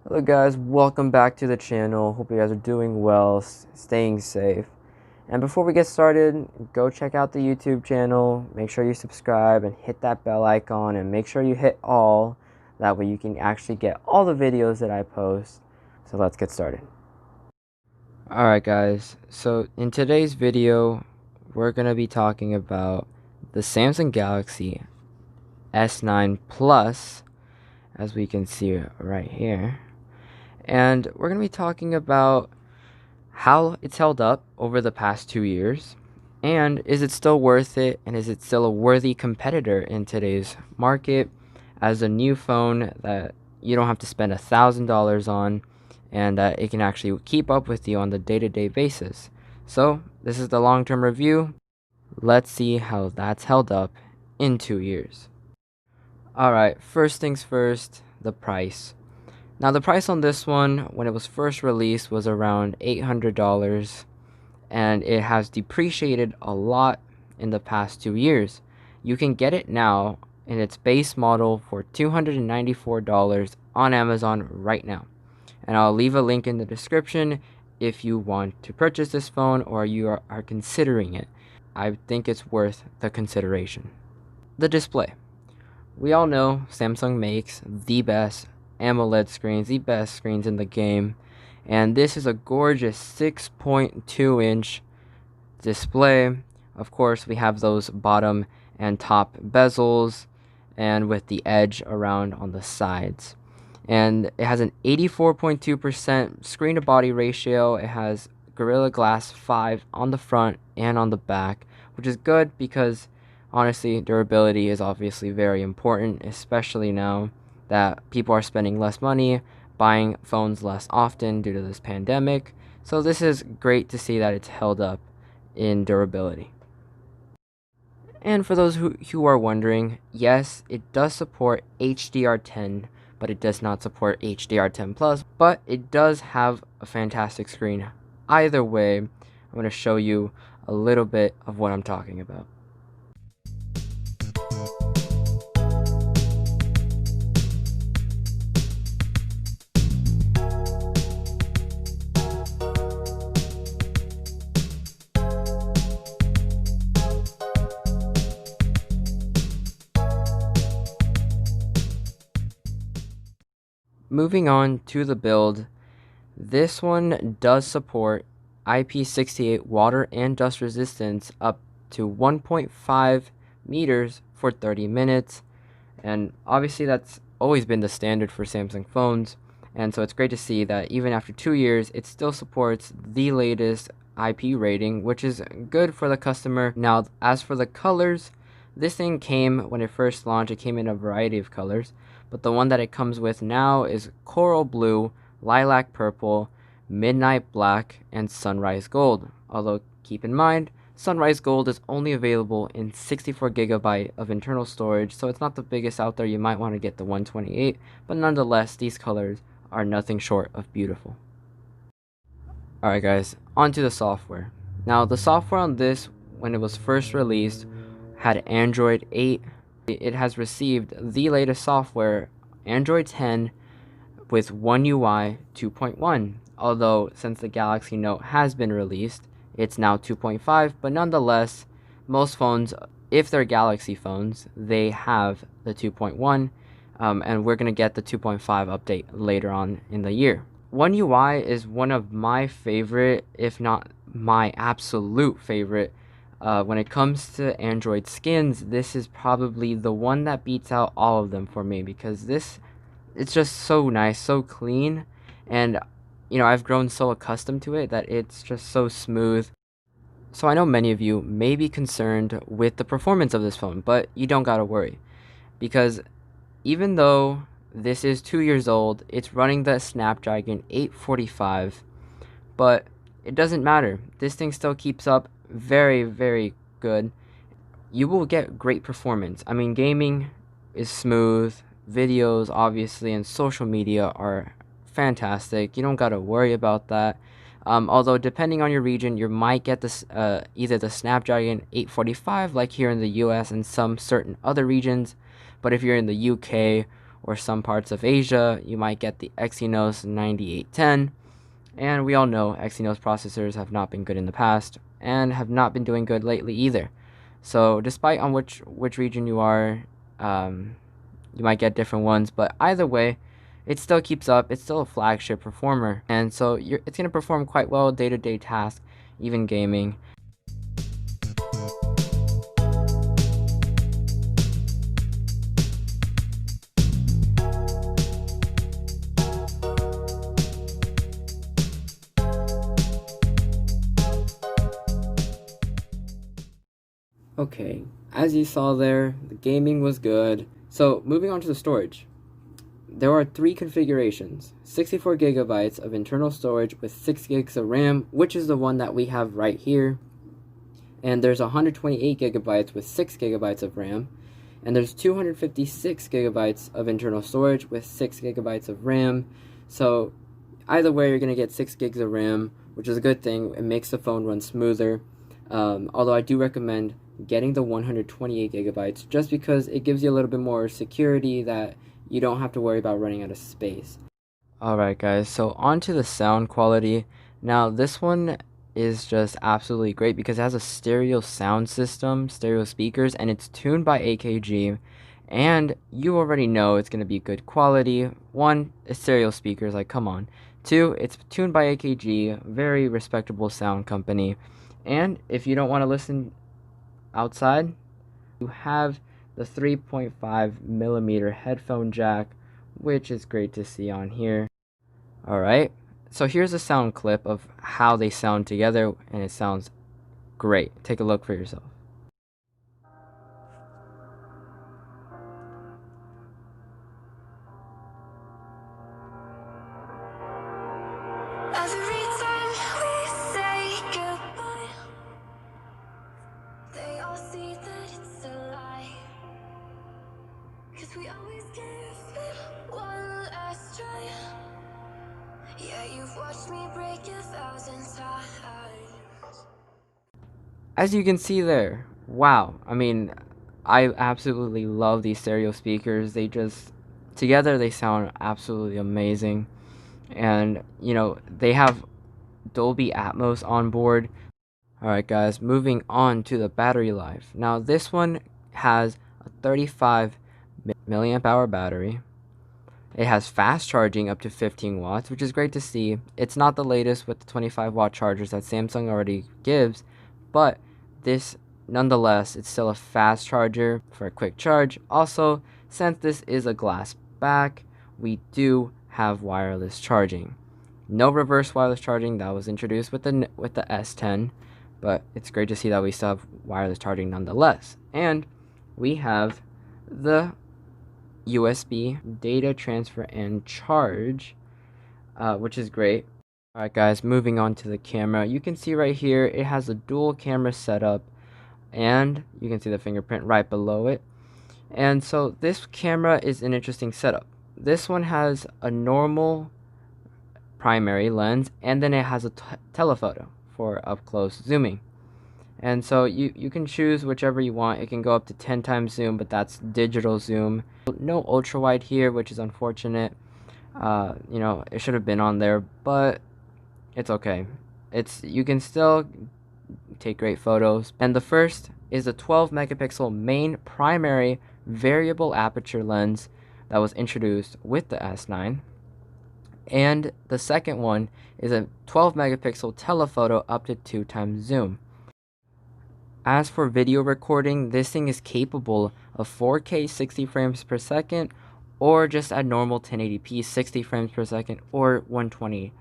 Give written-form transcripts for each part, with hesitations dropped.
Hello guys, welcome back to the channel. Hope you guys are doing well, staying safe. And before we get started, go check out the YouTube channel. Make sure you subscribe and hit that bell icon and make sure you hit all. That way you can actually get all the videos that I post. So let's get started. Alright guys, so in today's video, we're going to be talking about the Samsung Galaxy S9 Plus, as we can see right here. And we're going to be talking about how it's held up over the past 2 years, and is it still worth it, and is it still a worthy competitor in today's market as a new phone that you don't have to spend $1,000 on, and that it can actually keep up with you on the day-to-day basis. So this is the long-term review. Let's see how that's held up in 2 years. Alright, first things first, the price. Now the price on this one, when it was first released, was around $800, and it has depreciated a lot in the past 2 years. You can get it now in its base model for $294 on Amazon right now. And I'll leave a link in the description if you want to purchase this phone or you are considering it. I think it's worth the consideration. The display. We all know Samsung makes the best AMOLED screens, the best screens in the game, and this is a gorgeous 6.2-inch display. Of course, we have those bottom and top bezels, and with the edge around on the sides. And it has an 84.2% screen to body ratio. It has Gorilla Glass 5 on the front and on the back, which is good because honestly, durability is obviously very important, especially now that people are spending less money, buying phones less often due to this pandemic. So this is great to see that it's held up in durability. And for those who are wondering, yes, it does support HDR10, but it does not support HDR10 Plus, but it does have a fantastic screen. Either way, I'm going to show you a little bit of what I'm talking about. Moving on to the build, this one does support IP68 water and dust resistance up to 1.5 meters for 30 minutes. And obviously that's always been the standard for Samsung phones. And so it's great to see that even after 2 years, it still supports the latest IP rating, which is good for the customer. Now, as for the colors, this thing came, when it first launched, it came in a variety of colors. But the one that it comes with now is coral blue, lilac purple, midnight black, and sunrise gold. Although keep in mind, sunrise gold is only available in 64GB of internal storage, so it's not the biggest out there. You might want to get the 128, but nonetheless, these colors are nothing short of beautiful. Alright guys, on to the software. Now the software on this, when it was first released, had Android 8. It has received the latest software, Android 10, with One UI 2.1. Although, since the Galaxy Note has been released, it's now 2.5, but nonetheless, most phones, if they're Galaxy phones, they have the 2.1, and we're going to get the 2.5 update later on in the year. One UI is one of my favorite, if not my absolute favorite. When it comes to Android skins, this is probably the one that beats out all of them for me, because it's just so nice, so clean, and you know, I've grown so accustomed to it that it's just so smooth. So I know many of you may be concerned with the performance of this phone, but you don't gotta worry, because even though this is 2 years old, it's running the Snapdragon 845, but it doesn't matter. This thing still keeps up very, very good. You will get great performance. I mean, gaming is smooth, videos obviously, and social media are fantastic. You don't gotta worry about that. Although depending on your region, you might get this either the Snapdragon 845 like here in the US and some certain other regions, but if you're in the UK or some parts of Asia, you might get the Exynos 9810. And we all know Exynos processors have not been good in the past and have not been doing good lately either. So despite on which region you are, you might get different ones, but either way, it still keeps up. It's still a flagship performer, and so it's going to perform quite well day-to-day tasks, even gaming. Okay, as you saw there, the gaming was good. So moving on to the storage. There are 3 configurations: 64 gigabytes of internal storage with 6 gigs of RAM, which is the one that we have right here. And there's 128 gigabytes with 6 gigabytes of RAM. And there's 256 gigabytes of internal storage with 6 gigabytes of RAM. So either way, you're going to get 6 gigs of RAM, which is a good thing. It makes the phone run smoother. Although I do recommend getting the 128 gigabytes just because it gives you a little bit more security that you don't have to worry about running out of space. Alright guys, so on to the sound quality. Now this one is just absolutely great because it has a stereo sound system, stereo speakers, and it's tuned by AKG, and you already know it's going to be good quality. 1, it's stereo speakers, like come on. 2, it's tuned by AKG, very respectable sound company. And if you don't want to listen outside, you have the 3.5 millimeter headphone jack, which is great to see on here. Alright, so here's a sound clip of how they sound together, and it sounds great. Take a look for yourself. Every time we say goodbye, they all see that it's a lie. 'Cause we always give it one last try. Yeah, you've watched me break 1,000 times. As you can see there, wow, I mean, I absolutely love these stereo speakers. They just, together they sound absolutely amazing. And, you know, they have Dolby Atmos on board. Alright guys, moving on to the battery life. Now this one has a 35 milliamp hour battery. It has fast charging up to 15 watts, which is great to see. It's not the latest with the 25 watt chargers that Samsung already gives, but this, nonetheless, it's still a fast charger for a quick charge. Also, since this is a glass back, we do have wireless charging. No reverse wireless charging that was introduced with the S10, but it's great to see that we still have wireless charging nonetheless. And we have the USB data transfer and charge, which is great. Alright guys, moving on to the camera. You can see right here it has a dual camera setup, and you can see the fingerprint right below it. And so this camera is an interesting setup. This one has a normal primary lens, and then it has a telephoto for up close zooming. And so you can choose whichever you want. It can go up to 10 times zoom, but that's digital zoom. No ultra wide here, which is unfortunate. You know, it should have been on there, but it's okay. You can still take great photos. And the first is a 12 megapixel main primary variable aperture lens that was introduced with the S9. And the second one is a 12 megapixel telephoto up to 2 times zoom. As for video recording, this thing is capable of 4K 60 frames per second, or just at normal 1080p 60 frames per second, or 120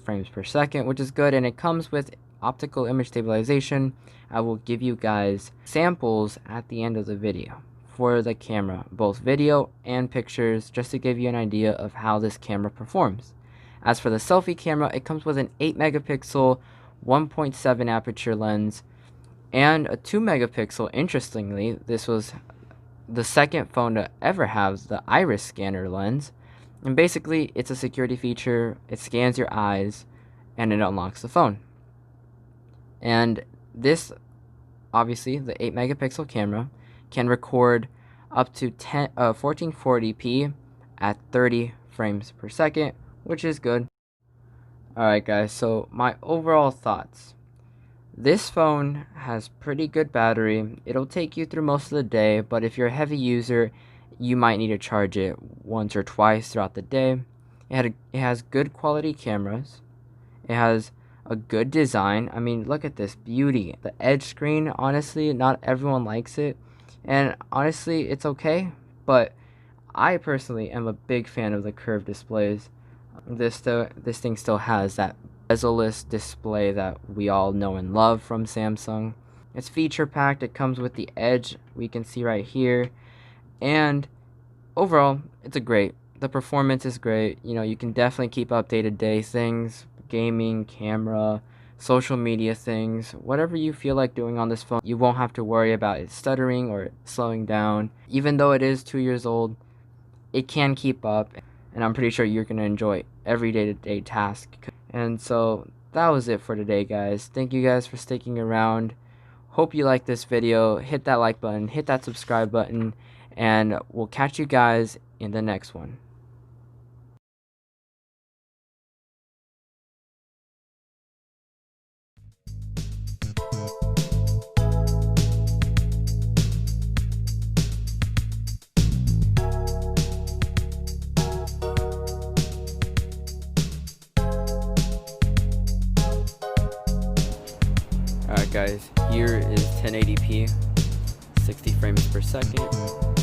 frames per second, which is good. And it comes with optical image stabilization. I will give you guys samples at the end of the video for the camera, both video and pictures, just to give you an idea of how this camera performs. As for the selfie camera, it comes with an 8 megapixel 1.7 aperture lens and a 2 megapixel. Interestingly, this was the second phone to ever have the iris scanner lens, and basically it's a security feature. It scans your eyes and it unlocks the phone. And this, obviously, the 8 megapixel camera can record up to 1440p at 30 frames per second, which is good. Alright guys, so my overall thoughts. This phone has pretty good battery. It'll take you through most of the day, but if you're a heavy user, you might need to charge it once or twice throughout the day. It has good quality cameras. It has a good design. I mean, look at this beauty. The edge screen, honestly, not everyone likes it. And honestly, it's okay, but I personally am a big fan of the curved displays. This thing still has that bezel-less display that we all know and love from Samsung. It's feature packed. It comes with the edge we can see right here, and overall, it's a great. The performance is great. You know, you can definitely keep up day-to-day things, gaming, camera, social media things, whatever you feel like doing on this phone. You won't have to worry about it stuttering or slowing down. Even though it is 2 years old, it can keep up, and I'm pretty sure you're going to enjoy every day-to-day task. And so that was it for today, guys. Thank you guys for sticking around. Hope you liked this video. Hit that like button, hit that subscribe button, and we'll catch you guys in the next one. Alright guys, here is 1080p, 60 frames per second.